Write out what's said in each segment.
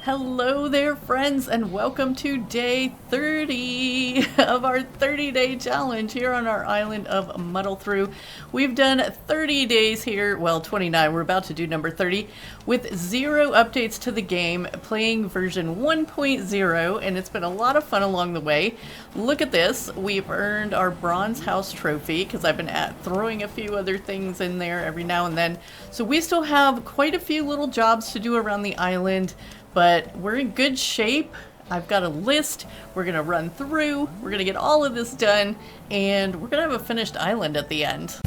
Hello there, friends, and welcome to day 30 of our 30-day challenge here on our island of Muddle Through. We've done 30 days here, well 29, we're about to do number 30, with 0 updates to the game, playing version 1.0, and it's been a lot of fun along the way. Look at this, we've earned our bronze house trophy, because I've been throwing a few other things in there every now and then. So we still have quite a few little jobs to do around the island, but we're in good shape. I've got a list. We're going to run through. We're going to get all of this done. And we're going to have a finished island at the end.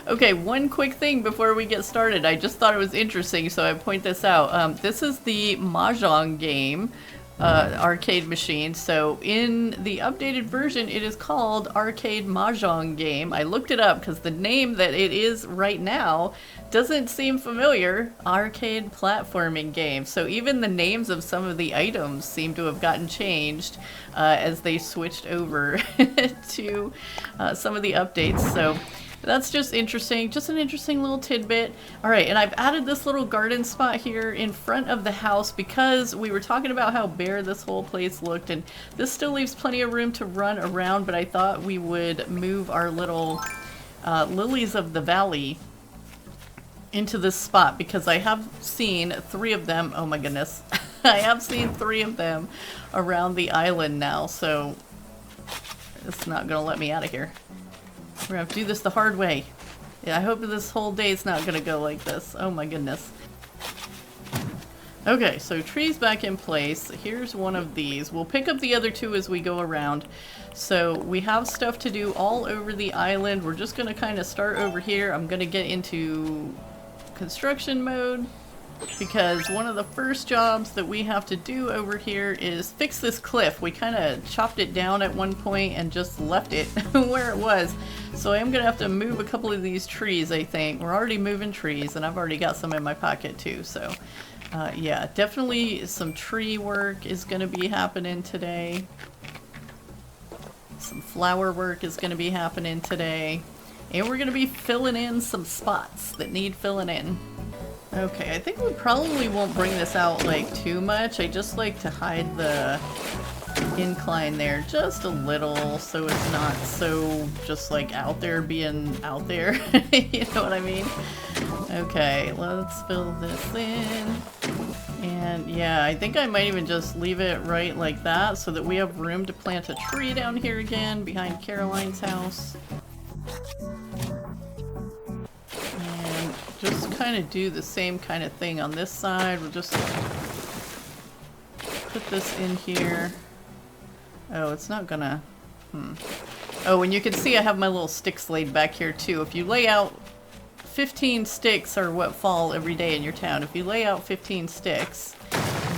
Okay, one quick thing before we get started. I just thought it was interesting, so I point this out. This is the Mahjong game. Arcade machine. So in the updated version it is called Arcade Mahjong Game. I looked it up because the name that it is right now doesn't seem familiar. Arcade platforming game. So even the names of some of the items seem to have gotten changed as they switched over to some of the updates. So that's just interesting, just an interesting little tidbit. Alright, and I've added this little garden spot here in front of the house because we were talking about how bare this whole place looked, and this still leaves plenty of room to run around, but I thought we would move our little lilies of the valley into this spot because I have seen 3 of them. Oh my goodness. I have seen 3 of them around the island now, so it's not going to let me out of here. We're gonna have to do this the hard way. Yeah, I hope this whole day is not gonna go like this. Oh my goodness. Okay, so trees back in place. Here's one of these. We'll pick up the other 2 as we go around. So we have stuff to do all over the island. We're just gonna kind of start over here. I'm gonna get into construction mode, because one of the first jobs that we have to do over here is fix this cliff. We kind of chopped it down at one point and just left it where it was. So I am going to have to move a couple of these trees, I think. We're already moving trees, and I've already got some in my pocket too. So yeah, definitely some tree work is going to be happening today. Some flower work is going to be happening today. And we're going to be filling in some spots that need filling in. Okay, I think we probably won't bring this out like too much. I just like to hide the incline there just a little so it's not so just like out there being out there. You know what I mean? Okay, let's fill this in. And yeah, I think I might even just leave it right like that so that we have room to plant a tree down here again behind Caroline's house. Just kind of do the same kind of thing on this side. We'll just put this in here. Oh, it's not gonna... Oh, and you can see I have my little sticks laid back here too. If you lay out 15 sticks are what fall every day in your town. If you lay out 15 sticks,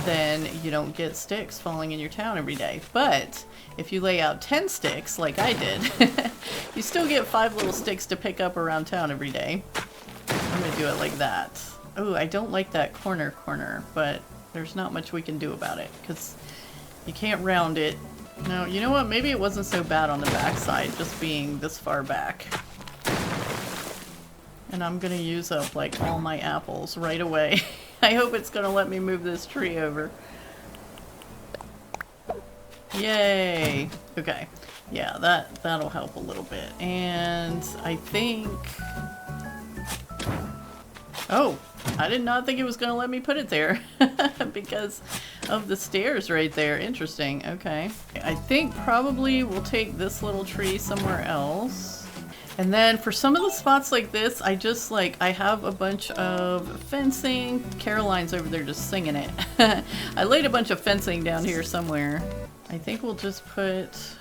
then you don't get sticks falling in your town every day. But if you lay out 10 sticks, like I did, you still get 5 little sticks to pick up around town every day. I'm gonna do it like that. Oh, I don't like that corner, but there's not much we can do about it because you can't round it. No, you know what? Maybe it wasn't so bad on the back side, just being this far back. And I'm gonna use up like all my apples right away. I hope it's gonna let me move this tree over. Yay! Okay. Yeah, that'll help a little bit. And I think... Oh, I did not think it was going to let me put it there because of the stairs right there. Interesting. Okay. I think probably we'll take this little tree somewhere else. And then for some of the spots like this, I just like, I have a bunch of fencing. Caroline's over there just singing it. I laid a bunch of fencing down here somewhere. I think we'll just put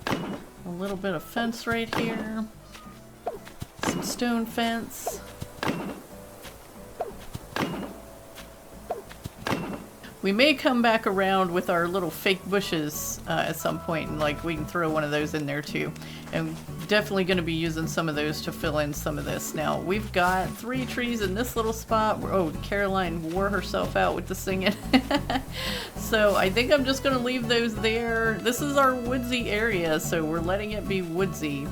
a little bit of fence right here. Some stone fence. We may come back around with our little fake bushes at some point, and like we can throw one of those in there too. And definitely going to be using some of those to fill in some of this. Now we've got 3 trees in this little spot. Oh, Caroline wore herself out with the singing. So I think I'm just going to leave those there. This is our woodsy area, so we're letting it be woodsy.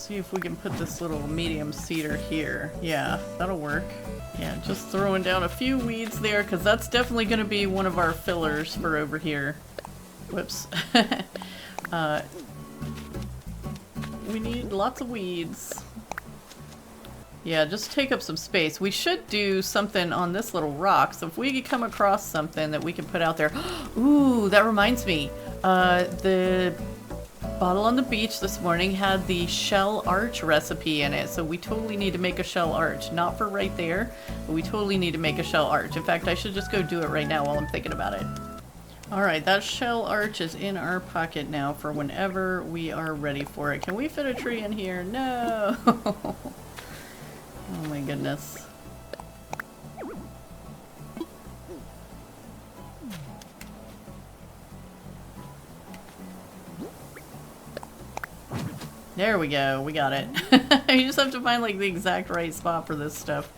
see if we can put this little medium cedar here. Yeah, that'll work. Yeah, just throwing down a few weeds there, because that's definitely going to be one of our fillers for over here. Whoops. We need lots of weeds. Yeah, just take up some space. We should do something on this little rock, so if we could come across something that we can put out there. Ooh, that reminds me. The bottle on the beach this morning had the shell arch recipe in it, so we totally need to make a shell arch. Not for right there, but we totally need to make a shell arch. In fact, I should just go do it right now while I'm thinking about it. Alright, that shell arch is in our pocket now for whenever we are ready for it. Can we fit a tree in here? No! Oh my goodness. There we go, we got it. You just have to find like the exact right spot for this stuff.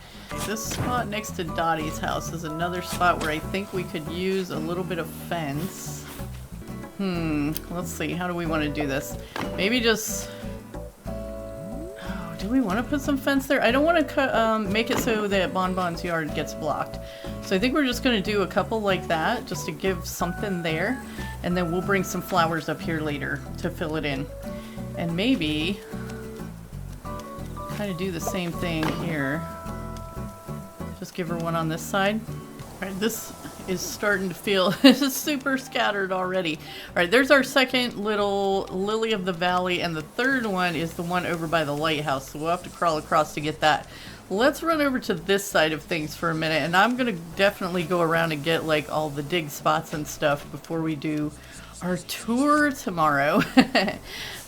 This spot next to Dottie's house is another spot where I think we could use a little bit of fence. Let's see, how do we want to do this? Maybe just... do we want to put some fence there? I don't want to make it so that Bonbon's yard gets blocked. So I think we're just going to do a couple like that, just to give something there. And then we'll bring some flowers up here later to fill it in. And maybe kind of do the same thing here. Just give her one on this side. Alright, this is starting to feel super scattered already. Alright, there's our second little lily of the valley, and the third one is the one over by the lighthouse, so we'll have to crawl across to get that. Let's run over to this side of things for a minute, and I'm gonna definitely go around and get like all the dig spots and stuff before we do our tour tomorrow.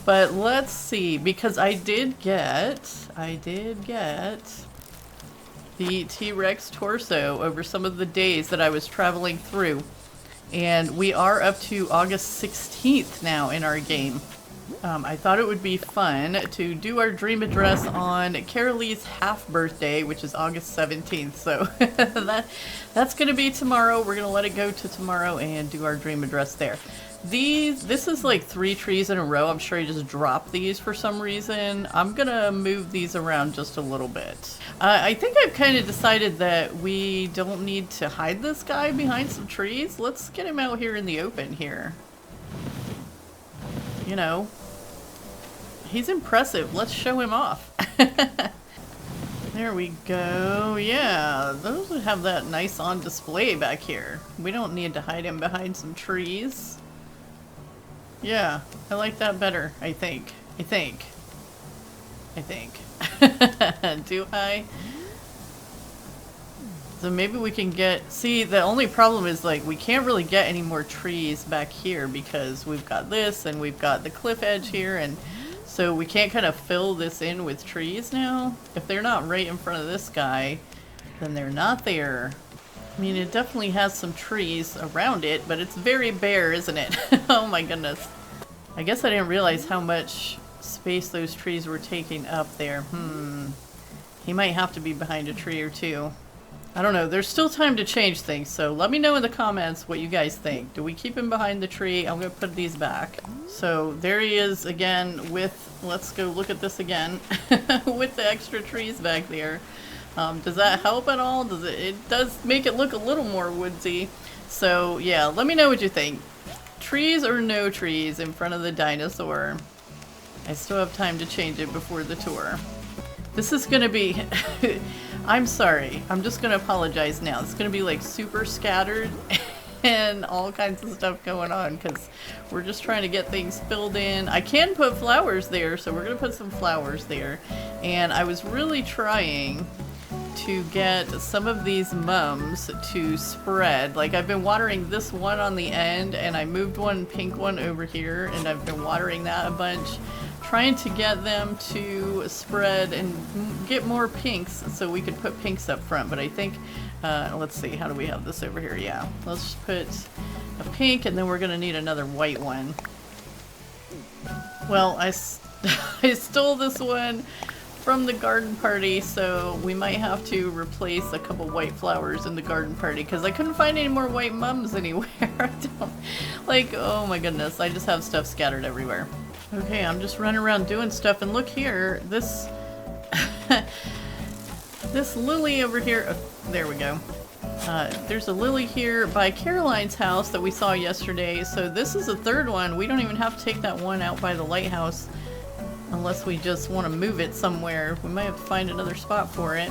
But let's see, because I did get the T-Rex torso over some of the days that I was traveling through. And we are up to August 16th now in our game. I thought it would be fun to do our dream address on Carraleig's half birthday, which is August 17th. So that's going to be tomorrow. We're going to let it go to tomorrow and do our dream address there. This is like 3 trees in a row. I'm sure I just dropped these for some reason. I'm gonna move these around just a little bit. I think I've kind of decided that we don't need to hide this guy behind some trees. Let's get him out here in the open here. You know, he's impressive. Let's show him off. There we go. Yeah, those would have that nice on display back here. We don't need to hide him behind some trees. Yeah, I like that better, I think. Do I? So maybe we can get... See, the only problem is, like, we can't really get any more trees back here because we've got this and we've got the cliff edge here, and so we can't kind of fill this in with trees now. If they're not right in front of this guy, then they're not there. I mean, it definitely has some trees around it, but it's very bare, isn't it? Oh my goodness. I guess I didn't realize how much space those trees were taking up there. He might have to be behind a tree or two. I don't know. There's still time to change things, so let me know in the comments what you guys think. Do we keep him behind the tree? I'm going to put these back. So there he is again with, let's go look at this again, with the extra trees back there. Does that help at all? It does make it look a little more woodsy. So yeah, let me know what you think. Trees or no trees in front of the dinosaur? I still have time to change it before the tour. This is gonna be, I'm sorry, I'm just gonna apologize now. It's gonna be like super scattered and all kinds of stuff going on because we're just trying to get things filled in. I can put flowers there, so we're gonna put some flowers there. And I was really trying to get some of these mums to spread. Like, I've been watering this one on the end, and I moved one pink one over here, and I've been watering that a bunch, trying to get them to spread and get more pinks so we could put pinks up front. But I think, let's see, how do we have this over here? Yeah, let's put a pink, and then we're gonna need another white one. Well, I stole this one from the garden party, so we might have to replace a couple white flowers in the garden party because I couldn't find any more white mums anywhere. I don't, like, oh my goodness, I just have stuff scattered everywhere. Okay, I'm just running around doing stuff, and look here, this this lily over here, oh, there we go. There's a lily here by Caroline's house that we saw yesterday, so this is the third one. We don't even have to take that one out by the lighthouse unless we just want to move it somewhere. We might have to find another spot for it.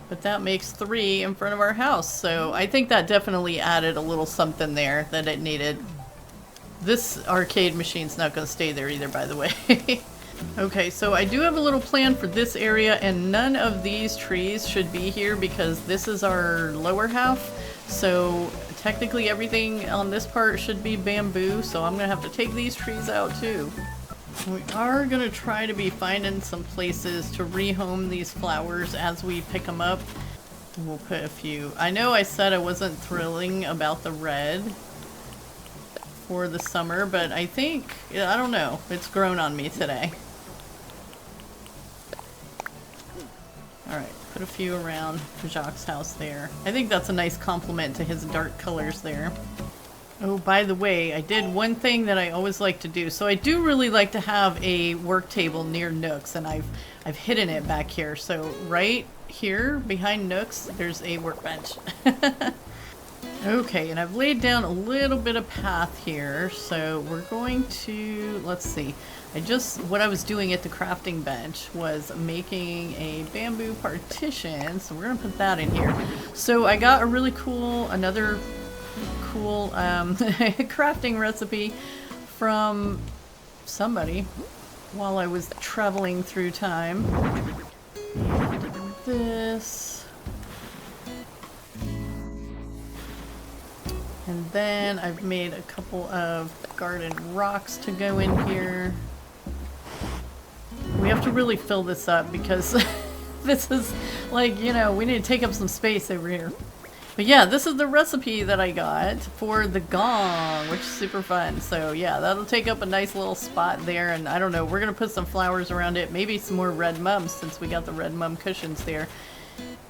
But that makes 3 in front of our house, so I think that definitely added a little something there that it needed. This arcade machine's not going to stay there either, by the way. Okay, so I do have a little plan for this area, and none of these trees should be here because this is our lower half. So technically everything on this part should be bamboo, so I'm going to have to take these trees out too. We are going to try to be finding some places to rehome these flowers as we pick them up. We'll put a few. I know I said I wasn't thrilling about the red for the summer, but I think, I don't know, it's grown on me today. Alright, put a few around Jacques' house there. I think that's a nice compliment to his dark colors there. Oh, by the way, I did one thing that I always like to do. So I do really like to have a work table near Nooks, and I've hidden it back here. So right here behind Nooks, there's a workbench. Okay, and I've laid down a little bit of path here. So we're going to, let's see. What I was doing at the crafting bench was making a bamboo partition. So we're gonna put that in here. So I got a really cool, another cool crafting recipe from somebody while I was traveling through time. And this. And then I've made a couple of garden rocks to go in here. We have to really fill this up because this is like, you know, we need to take up some space over here. But yeah, this is the recipe that I got for the gong, which is super fun. So yeah, that'll take up a nice little spot there. And I don't know, we're going to put some flowers around it. Maybe some more red mums since we got the red mum cushions there.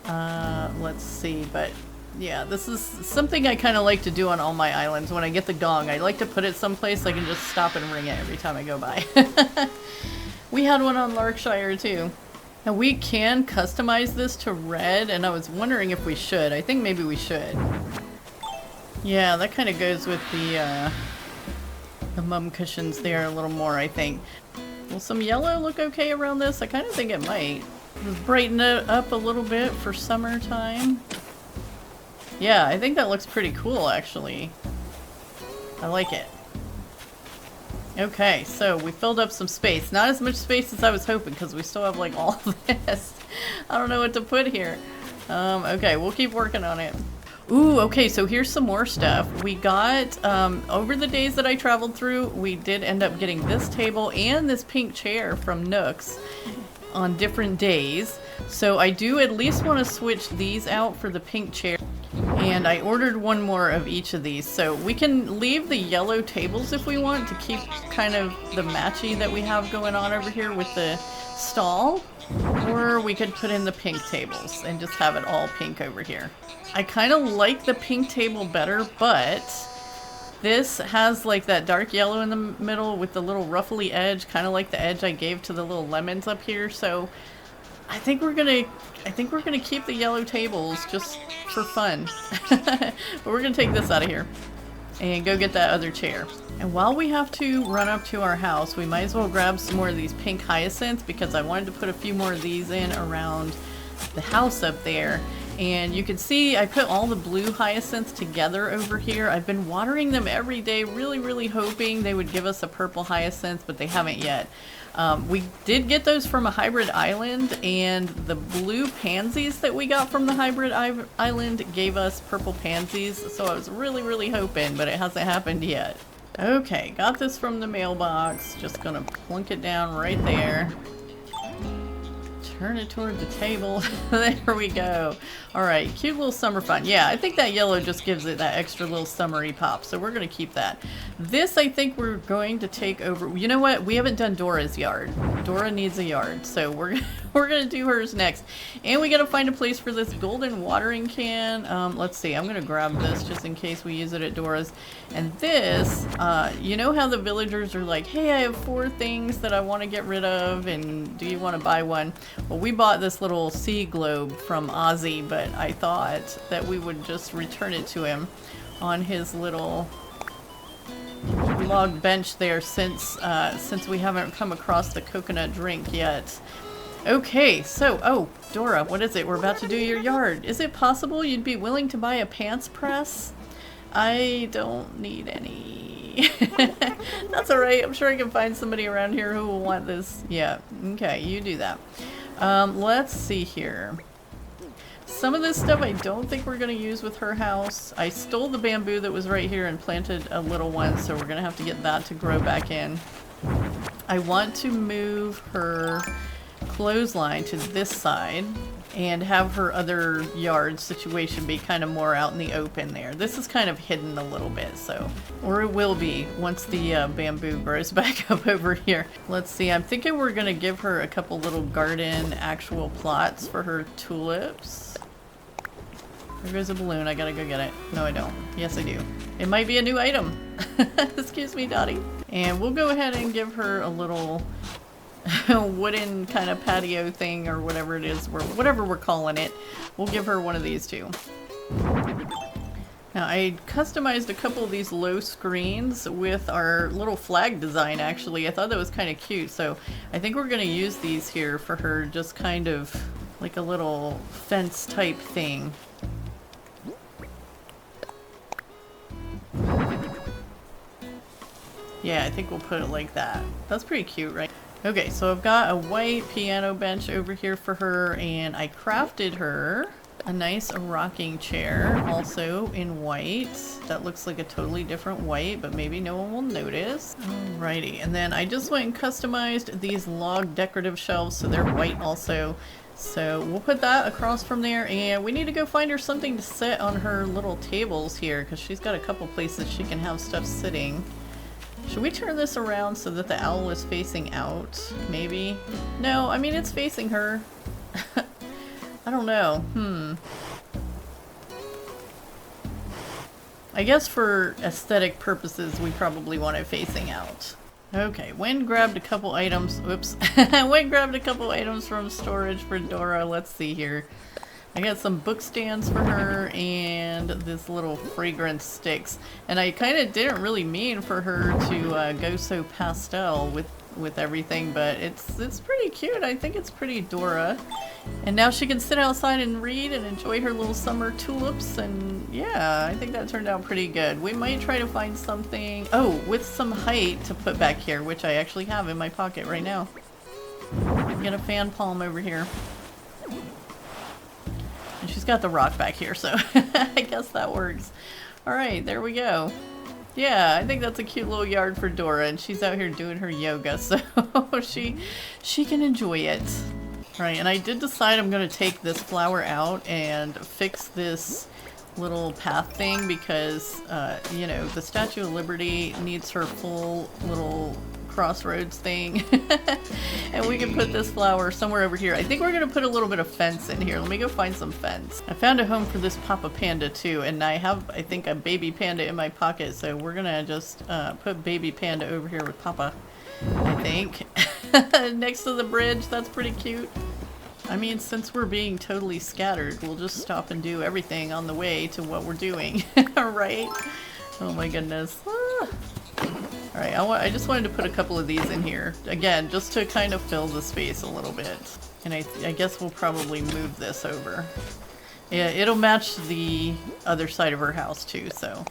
Let's see. But yeah, this is something I kind of like to do on all my islands. When I get the gong, I like to put it someplace I can just stop and ring it every time I go by. We had one on Lark, Shire too. Now we can customize this to red, and I was wondering if we should. I think maybe we should. Yeah, that kind of goes with the mum cushions there a little more, I think. Will some yellow look okay around this? I kind of think it might. Just brighten it up a little bit for summertime. Yeah, I think that looks pretty cool, actually. I like it. Okay, so we filled up some space. Not as much space as I was hoping because we still have like all of this. I don't know what to put here. Okay, we'll keep working on it. Ooh, okay, so here's some more stuff. We got, over the days that I traveled through, we did end up getting this table and this pink chair from Nooks on different days. So I do at least want to switch these out for the pink chair. And I ordered one more of each of these. So we can leave the yellow tables if we want to keep kind of the matchy that we have going on over here with the stall. Or we could put in the pink tables and just have it all pink over here. I kind of like the pink table better, but this has like that dark yellow in the middle with the little ruffly edge, kind of like the edge I gave to the little lemons up here. So I think we're gonna keep the yellow tables just for fun. But we're gonna take this out of here and go get that other chair. And while we have to run up to our house, we might as well grab some more of these pink hyacinths because I wanted to put a few more of these in around the house up there. And you can see I put all the blue hyacinths together over here. I've been watering them every day, really hoping they would give us a purple hyacinth, but they haven't yet. We did get those from a hybrid island, and the blue pansies that we got from the hybrid island gave us purple pansies, so I was really hoping, but it hasn't happened yet. Okay, got this from the mailbox. Just gonna plunk it down right there. Turn it toward the table. There we go. Alright, cute little summer fun. Yeah, I think that yellow just gives it that extra little summery pop, so we're going to keep that. This, I think we're going to take over. You know what? We haven't done Dora's yard. Dora needs a yard, so we're going to do hers next. And we got to find a place for this golden watering can. Let's see. I'm going to grab this just in case we use it at Dora's. And this, you know how the villagers are like, hey, I have 4 things that I want to get rid of, and do you want to buy one? Well, we bought this little sea globe from Ozzy, but I thought that we would just return it to him on his little log bench there since we haven't come across the coconut drink yet. Okay, so, oh, Dora, what is it? We're about to do your yard. Is it possible you'd be willing to buy a pants press? I don't need any. That's alright. I'm sure I can find somebody around here who will want this. Yeah, okay, you do that. Let's see here. Some of this stuff I don't think we're going to use with her house. I stole the bamboo that was right here and planted a little one, so we're going to have to get that to grow back in. I want to move her clothesline to this side and have her other yard situation be kind of more out in the open there. This is kind of hidden a little bit, so, or it will be once the bamboo grows back up over here. Let's see, I'm thinking we're gonna give her a couple little garden actual plots for her tulips. There goes a balloon, I gotta go get it. No, I don't. Yes, I do. It might be a new item. Excuse me, Dottie. And we'll go ahead and give her a little wooden kind of patio thing or whatever it is, whatever we're calling it. We'll give her one of these too. Now I customized a couple of these low screens with our little flag design actually. I thought that was kind of cute, so I think we're going to use these here for her, just kind of like a little fence type thing. Yeah, I think we'll put it like that. That's pretty cute, right? Okay, so I've got a white piano bench over here for her, and I crafted her a nice rocking chair, also in white. That looks like a totally different white, but maybe no one will notice. Alrighty, and then I just went and customized these log decorative shelves, so they're white also. So we'll put that across from there, and we need to go find her something to set on her little tables here, because she's got a couple places she can have stuff sitting. Should we turn this around so that the owl is facing out? Maybe? No, I mean it's facing her. I don't know. I guess for aesthetic purposes we probably want it facing out. Okay, Wen grabbed a couple items. Whoops. Wen grabbed a couple items from storage for Dora. Let's see here. I got some book stands for her and this little fragrance sticks. And I kind of didn't really mean for her to go so pastel with everything, but it's pretty cute. I think it's pretty Dora. And now she can sit outside and read and enjoy her little summer tulips, and yeah, I think that turned out pretty good. We might try to find something, oh, with some height to put back here, which I actually have in my pocket right now. Get a fan palm over here. And she's got the rock back here, so I guess that works. Alright, there we go. Yeah, I think that's a cute little yard for Dora, and she's out here doing her yoga, so she can enjoy it. Alright, and I did decide I'm going to take this flower out and fix this little path thing because, you know, the Statue of Liberty needs her full little crossroads thing. And we can put this flower somewhere over here. I think we're going to put a little bit of fence in here. Let me go find some fence. I found a home for this Papa Panda too, and I have, I think, a baby panda in my pocket, so we're going to just put baby panda over here with Papa, I think. Next to the bridge. That's pretty cute. I mean, since we're being totally scattered, we'll just stop and do everything on the way to what we're doing. Right? Oh my goodness. Ah. Alright, I just wanted to put a couple of these in here. Again, just to kind of fill the space a little bit. And I guess we'll probably move this over. Yeah, it'll match the other side of her house too, so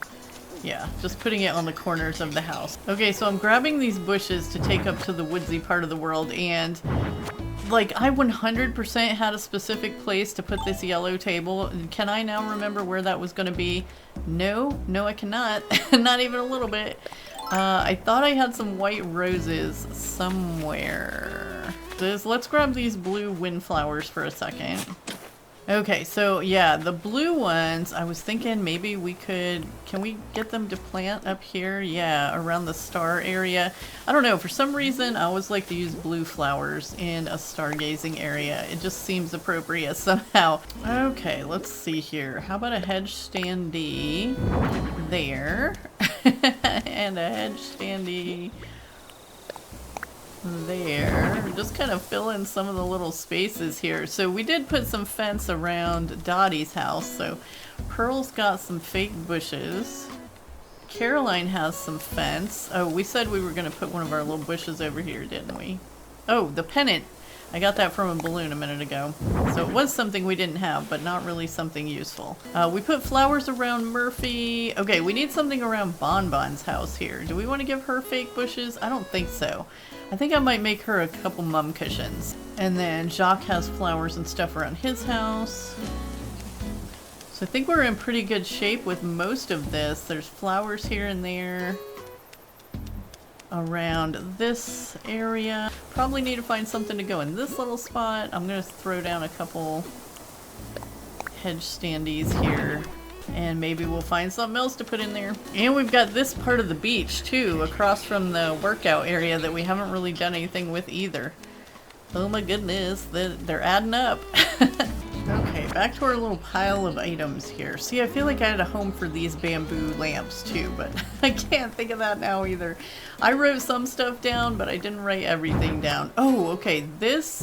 yeah, just putting it on the corners of the house. Okay, so I'm grabbing these bushes to take up to the woodsy part of the world, and like I 100% had a specific place to put this yellow table. Can I now remember where that was going to be? No, I cannot. Not even a little bit. I thought I had some white roses somewhere. Let's grab these blue windflowers for a second. Okay, so yeah, the blue ones, I was thinking maybe we could, can we get them to plant up here? Yeah, around the star area. I don't know, for some reason I always like to use blue flowers in a stargazing area. It just seems appropriate somehow. Okay, let's see here. How about a hedge standee there? And a hedge standee there. Just kind of fill in some of the little spaces here. So we did put some fence around Dottie's house. So Pearl's got some fake bushes. Caroline has some fence. Oh, we said we were going to put one of our little bushes over here, didn't we? Oh, the pennant. I got that from a balloon a minute ago. So it was something we didn't have, but not really something useful. We put flowers around Murphy. Okay, we need something around Bonbon's house here. Do we want to give her fake bushes? I don't think so. I think I might make her a couple mum cushions. And then Jacques has flowers and stuff around his house. So I think we're in pretty good shape with most of this. There's flowers here and there around this area. Probably need to find something to go in this little spot. I'm gonna throw down a couple hedge standees here, and maybe we'll find something else to put in there. And we've got this part of the beach too, across from the workout area, that we haven't really done anything with either. Oh my goodness, they're adding up. Okay, back to our little pile of items here. See, I feel like I had a home for these bamboo lamps too, but I can't think of that now either. I wrote some stuff down, but I didn't write everything down. Oh, okay, this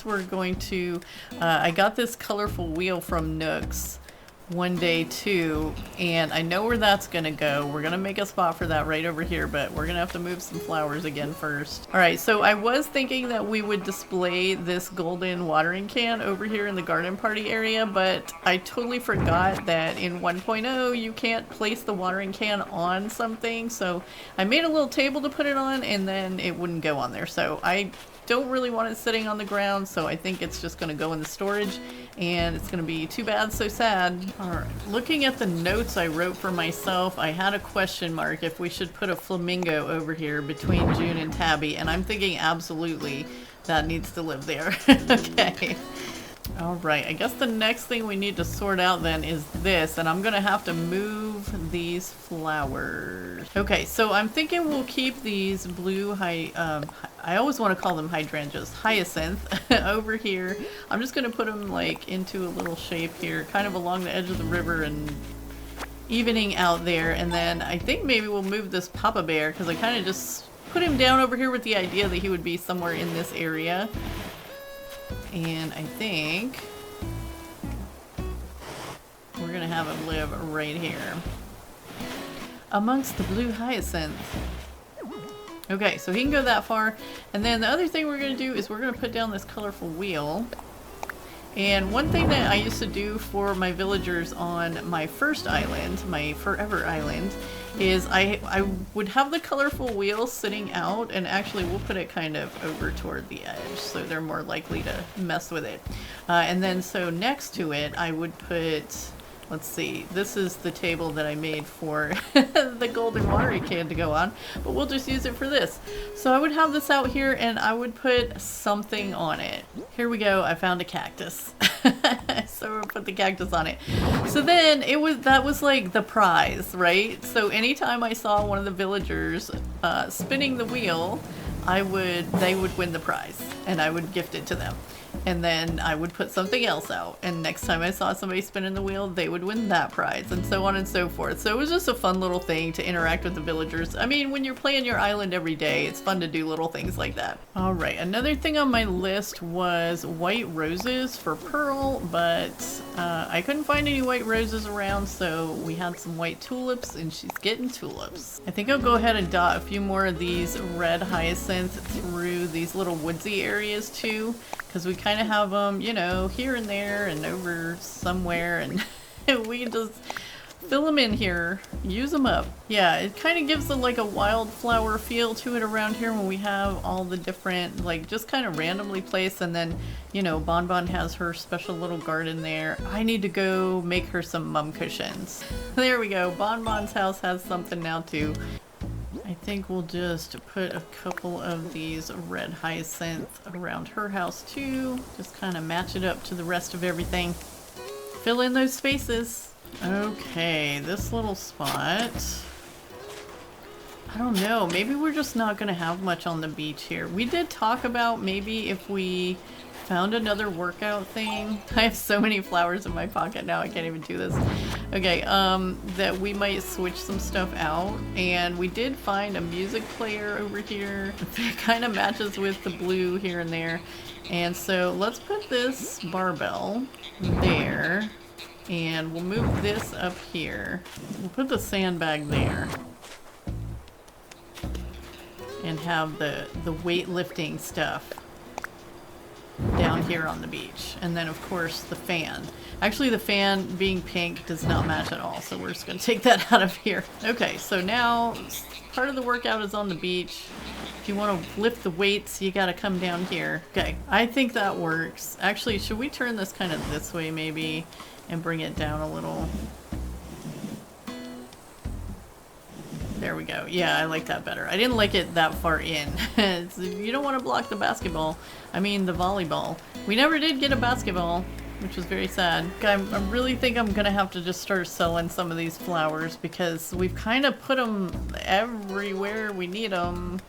we're going to, I got this colorful wheel from Nooks one day too, and I know where that's gonna go. We're gonna make a spot for that right over here, but we're gonna have to move some flowers again first. Alright, so I was thinking that we would display this golden watering can over here in the garden party area, but I totally forgot that in 1.0 you can't place the watering can on something, so I made a little table to put it on and then it wouldn't go on there. So I don't really want it sitting on the ground, so I think it's just going to go in the storage, and it's going to be too bad, so sad. Alright, looking at the notes I wrote for myself, I had a question mark if we should put a flamingo over here between June and Tabby, and I'm thinking absolutely that needs to live there. Okay. Alright, I guess the next thing we need to sort out then is this, and I'm gonna have to move these flowers. Okay, so I'm thinking we'll keep these blue I always want to call them hydrangeas, hyacinth, over here. I'm just gonna put them like into a little shape here, kind of along the edge of the river and evening out there, and then I think maybe we'll move this Papa Bear, because I kind of just put him down over here with the idea that he would be somewhere in this area. And I think we're gonna have him live right here amongst the blue hyacinth. Okay, so he can go that far. And then the other thing we're gonna do is we're gonna put down this colorful wheel. And one thing that I used to do for my villagers on my first island, my forever island, is I would have the colorful wheel sitting out, and actually we'll put it kind of over toward the edge so they're more likely to mess with it. And then so next to it I would put, let's see, this is the table that I made for the golden watering can to go on, but we'll just use it for this. So I would have this out here and I would put something on it. Here we go, I found a cactus. So we'll put the cactus on it. So then that was like the prize, right? So anytime I saw one of the villagers spinning the wheel, they would win the prize and I would gift it to them. And then I would put something else out, and next time I saw somebody spinning the wheel, they would win that prize, and so on and so forth. So it was just a fun little thing to interact with the villagers. I mean, when you're playing your island every day, it's fun to do little things like that. Alright, another thing on my list was white roses for Pearl, but I couldn't find any white roses around, so we had some white tulips, and she's getting tulips. I think I'll go ahead and dot a few more of these red hyacinths through these little woodsy areas too, because we kind of have them, you know, here and there and over somewhere, and we can just fill them in here, use them up. Yeah, it kind of gives like a wildflower feel to it around here when we have all the different, like, just kind of randomly placed, and then, you know, Bonbon has her special little garden there. I need to go make her some mum cushions. There we go, Bonbon's house has something now too. I think we'll just put a couple of these red hyacinth around her house too. Just kind of match it up to the rest of everything. Fill in those spaces. Okay, this little spot. I don't know, maybe we're just not gonna have much on the beach here. We did talk about maybe if we found another workout thing. I have so many flowers in my pocket now, I can't even do this. Okay, that we might switch some stuff out. And we did find a music player over here that kind of matches with the blue here and there. And so let's put this barbell there. And we'll move this up here. We'll put the sandbag there. And have the weightlifting stuff down here on the beach. And then of course the fan. Actually the fan being pink does not match at all, so we're just gonna take that out of here. Okay, so now part of the workout is on the beach. If you want to lift the weights, you gotta come down here. Okay, I think that works. Actually, should we turn this kind of this way maybe and bring it down a little? There we go. Yeah, I like that better. I didn't like it that far in. You don't want to block the basketball. I mean, the volleyball. We never did get a basketball, which was very sad. I really think I'm going to have to just start selling some of these flowers because we've kind of put them everywhere we need them.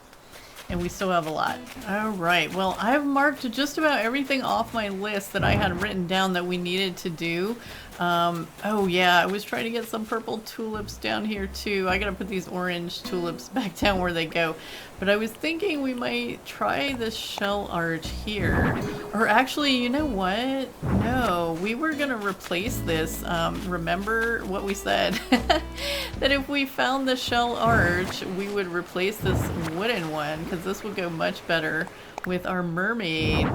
And we still have a lot. Alright, well I've marked just about everything off my list that I had written down that we needed to do. Oh yeah, I was trying to get some purple tulips down here too. I gotta put these orange tulips back down where they go. But I was thinking we might try this shell art here. Or actually, you know what? No, we were gonna replace this. Remember what we said? That if we found the shell arch, we would replace this wooden one, because this would go much better with our mermaid.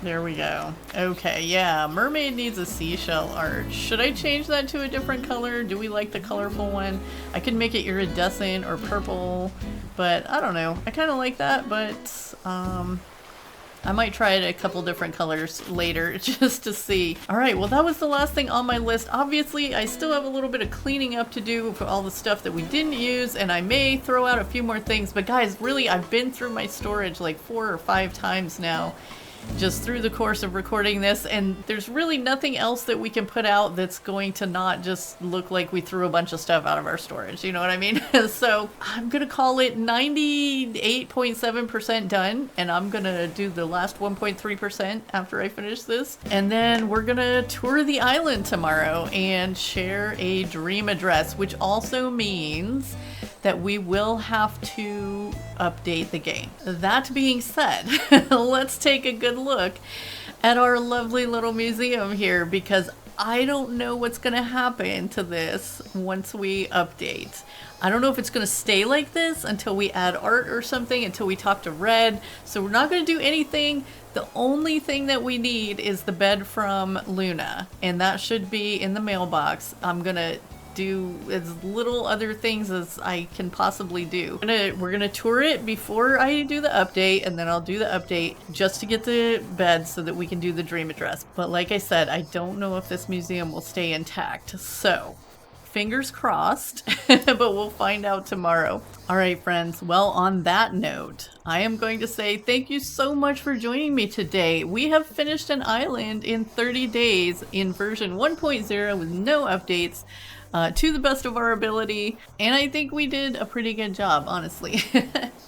There we go. Okay, yeah, mermaid needs a seashell arch. Should I change that to a different color? Do we like the colorful one? I could make it iridescent or purple, but I don't know. I kind of like that, but I might try it a couple different colors later just to see. Alright, well that was the last thing on my list. Obviously, I still have a little bit of cleaning up to do for all the stuff that we didn't use, and I may throw out a few more things, but guys, really, I've been through my storage like 4 or 5 times now. Just through the course of recording this, and there's really nothing else that we can put out that's going to not just look like we threw a bunch of stuff out of our storage, you know what I mean? So I'm gonna call it 98.7% done, and I'm gonna do the last 1.3% after I finish this, and then we're gonna tour the island tomorrow and share a dream address, which also means that we will have to update the game. That being said, let's take a good look at our lovely little museum here, because I don't know what's gonna happen to this once we update. I don't know if it's gonna stay like this until we add art or something, until we talk to Red. So we're not gonna do anything. The only thing that we need is the bed from Luna, and that should be in the mailbox. I'm gonna do as little other things as I can possibly do. We're gonna tour it before I do the update, and then I'll do the update just to get the bed so that we can do the dream address. But like I said, I don't know if this museum will stay intact, so fingers crossed, but we'll find out tomorrow. Alright friends, well on that note, I am going to say thank you so much for joining me today. We have finished an island in 30 days in version 1.0 with no updates. To the best of our ability, and I think we did a pretty good job, honestly.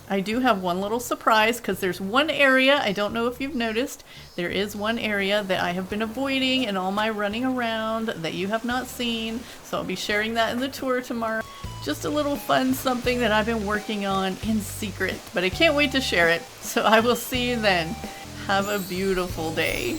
I do have one little surprise, because there's one area, I don't know if you've noticed, there is one area that I have been avoiding in all my running around that you have not seen, so I'll be sharing that in the tour tomorrow. Just a little fun something that I've been working on in secret, but I can't wait to share it, so I will see you then. Have a beautiful day.